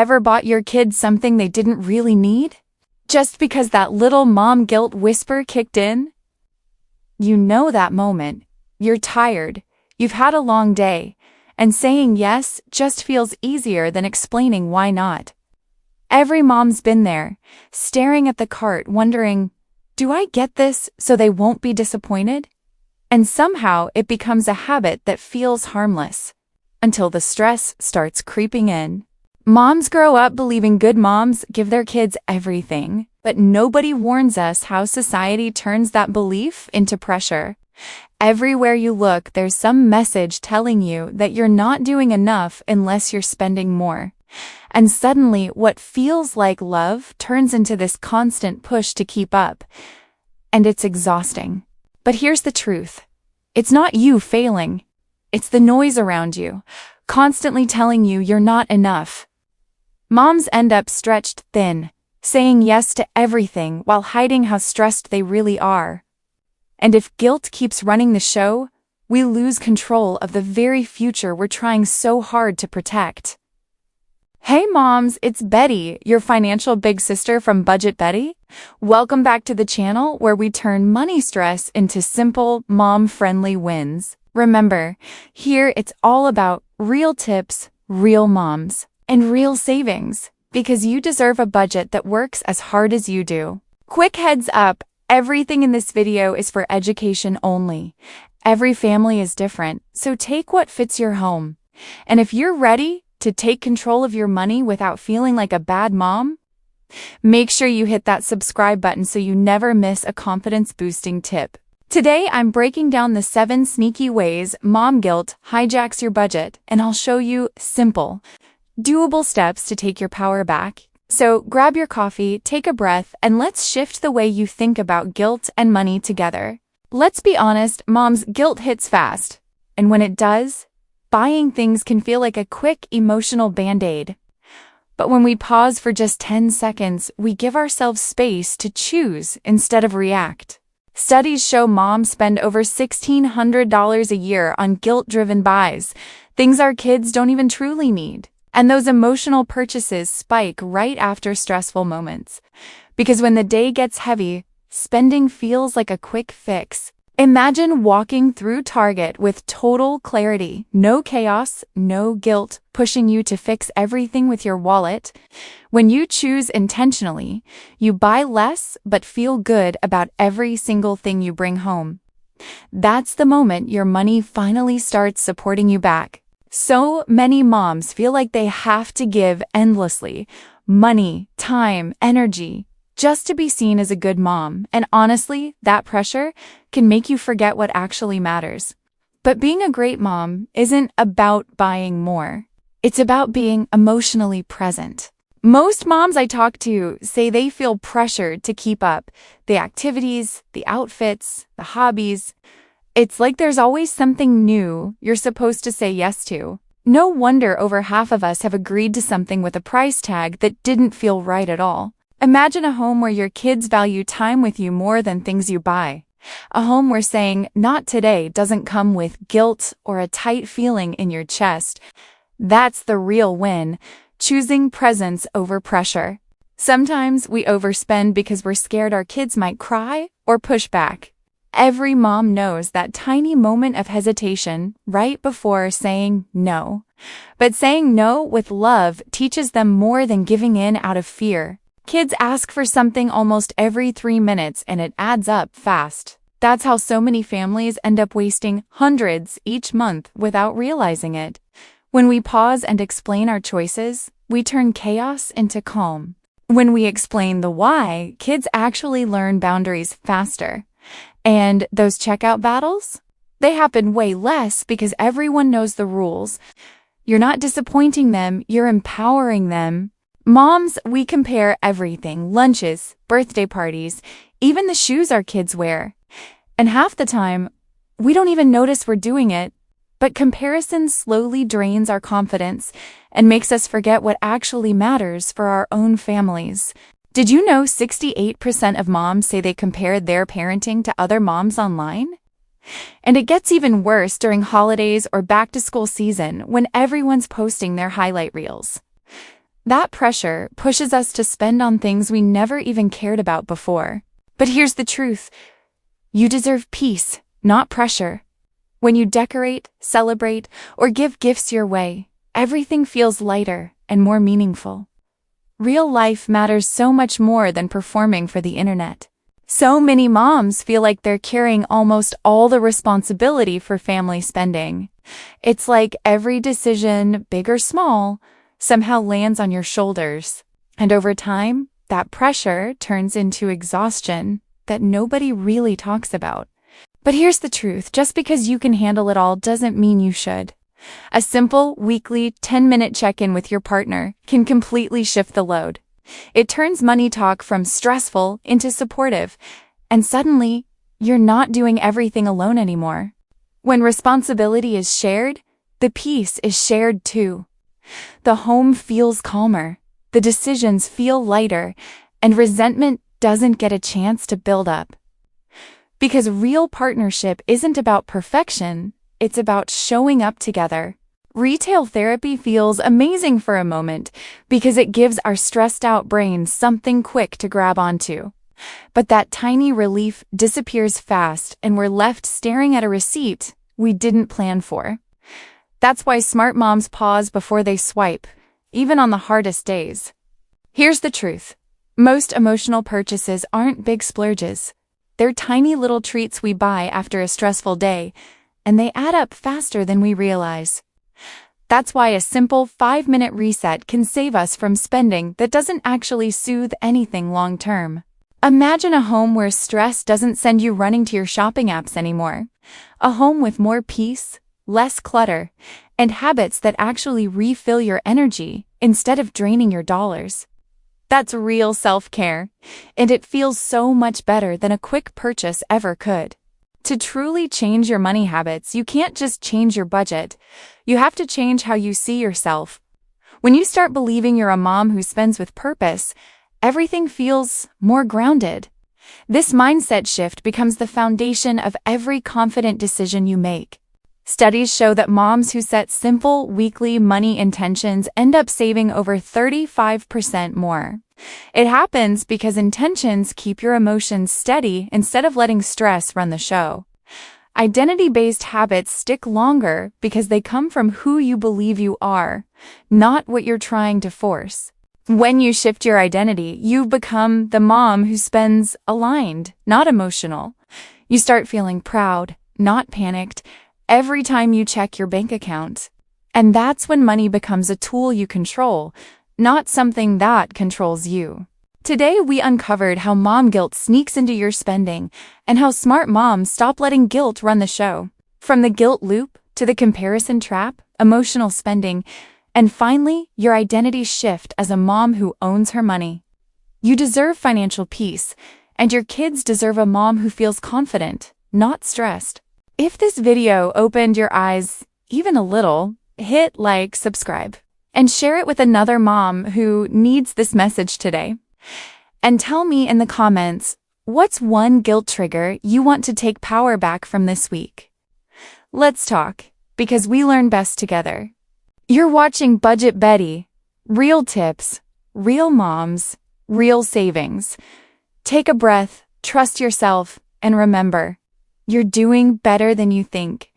ever bought your kids something they didn't really need? Just because that little mom guilt whisper kicked in? You know that moment. You're tired. You've had a long day. And saying yes just feels easier than explaining why not. Every mom's been there, staring at the cart wondering, do I get this so they won't be disappointed? And somehow it becomes a habit that feels harmless, until the stress starts creeping in. Moms grow up believing good moms give their kids everything, but nobody warns us how society turns that belief into pressure. Everywhere you look, there's some message telling you that you're not doing enough unless you're spending more. And suddenly, what feels like love turns into this constant push to keep up. And it's exhausting. But here's the truth. It's not you failing. It's the noise around you, constantly telling you you're not enough. Moms end up stretched thin, saying yes to everything while hiding how stressed they really are. And if guilt keeps running the show, we lose control of the very future we're trying so hard to protect. Hey moms, it's Betty, your financial big sister from Budget Betty. Welcome back to the channel where we turn money stress into simple, mom-friendly wins. Remember, here it's all about real tips, real moms, and real savings, because you deserve a budget that works as hard as you do. Quick heads up, everything in this video is for education only. Every family is different, so take what fits your home. And if you're ready to take control of your money without feeling like a bad mom, make sure you hit that subscribe button so you never miss a confidence-boosting tip. Today, I'm breaking down the 7 sneaky ways mom guilt hijacks your budget, and I'll show you simple, doable steps to take your power back. So grab your coffee, take a breath, and let's shift the way you think about guilt and money together. Let's be honest, mom's guilt hits fast. And when it does, buying things can feel like a quick emotional band-aid. But when we pause for just 10 seconds, we give ourselves space to choose instead of react. Studies show moms spend over $1,600 a year on guilt-driven buys, things our kids don't even truly need. And those emotional purchases spike right after stressful moments. Because when the day gets heavy, spending feels like a quick fix. Imagine walking through Target with total clarity, no chaos, no guilt, pushing you to fix everything with your wallet. When you choose intentionally, you buy less but feel good about every single thing you bring home. That's the moment your money finally starts supporting you back. So many moms feel like they have to give endlessly, money, time, energy, just to be seen as a good mom, and honestly, that pressure can make you forget what actually matters. But being a great mom isn't about buying more. It's about being emotionally present. Most moms I talk to say they feel pressured to keep up the activities, the outfits, the hobbies. It's like there's always something new you're supposed to say yes to. No wonder over half of us have agreed to something with a price tag that didn't feel right at all. Imagine a home where your kids value time with you more than things you buy. A home where saying, "not today," doesn't come with guilt or a tight feeling in your chest. That's the real win, choosing presence over pressure. Sometimes we overspend because we're scared our kids might cry or push back. Every mom knows that tiny moment of hesitation right before saying no. But saying no with love teaches them more than giving in out of fear. Kids ask for something almost every 3 minutes and it adds up fast. That's how so many families end up wasting hundreds each month without realizing it. When we pause and explain our choices, we turn chaos into calm. When we explain the why, kids actually learn boundaries faster. And those checkout battles? They happen way less because everyone knows the rules. You're not disappointing them, you're empowering them. Moms, we compare everything, lunches, birthday parties, even the shoes our kids wear. And half the time, we don't even notice we're doing it. But comparison slowly drains our confidence and makes us forget what actually matters for our own families. Did you know 68% of moms say they compared their parenting to other moms online? And it gets even worse during holidays or back-to-school season when everyone's posting their highlight reels. That pressure pushes us to spend on things we never even cared about before. But here's the truth. You deserve peace, not pressure. When you decorate, celebrate, or give gifts your way, everything feels lighter and more meaningful. Real life matters so much more than performing for the internet. So many moms feel like they're carrying almost all the responsibility for family spending. It's like every decision, big or small, somehow lands on your shoulders. And over time, that pressure turns into exhaustion that nobody really talks about. But here's the truth, just because you can handle it all doesn't mean you should. A simple, weekly, 10-minute check-in with your partner can completely shift the load. It turns money talk from stressful into supportive, and suddenly, you're not doing everything alone anymore. When responsibility is shared, the peace is shared too. The home feels calmer, the decisions feel lighter, and resentment doesn't get a chance to build up. Because real partnership isn't about perfection, it's about showing up together. Retail therapy feels amazing for a moment because it gives our stressed-out brains something quick to grab onto. But that tiny relief disappears fast and we're left staring at a receipt we didn't plan for. That's why smart moms pause before they swipe, even on the hardest days. Here's the truth. Most emotional purchases aren't big splurges. They're tiny little treats we buy after a stressful day, and they add up faster than we realize. That's why a simple 5-minute reset can save us from spending that doesn't actually soothe anything long-term. Imagine a home where stress doesn't send you running to your shopping apps anymore. A home with more peace, less clutter, and habits that actually refill your energy instead of draining your dollars. That's real self-care, and it feels so much better than a quick purchase ever could. To truly change your money habits, you can't just change your budget. You have to change how you see yourself. When you start believing you're a mom who spends with purpose, everything feels more grounded. This mindset shift becomes the foundation of every confident decision you make. Studies show that moms who set simple, weekly money intentions end up saving over 35% more. It happens because intentions keep your emotions steady instead of letting stress run the show. Identity-based habits stick longer because they come from who you believe you are, not what you're trying to force. When you shift your identity, you become the mom who spends aligned, not emotional. You start feeling proud, not panicked, every time you check your bank account. And that's when money becomes a tool you control, not something that controls you. Today, we uncovered how mom guilt sneaks into your spending and how smart moms stop letting guilt run the show. From the guilt loop to the comparison trap, emotional spending, and finally, your identity shift as a mom who owns her money. You deserve financial peace, and your kids deserve a mom who feels confident, not stressed. If this video opened your eyes even a little, hit like, subscribe, and share it with another mom who needs this message today. And tell me in the comments, what's one guilt trigger you want to take power back from this week? Let's talk, because we learn best together. You're watching Budget Betty. Real tips, real moms, real savings. Take a breath, trust yourself, and remember, you're doing better than you think.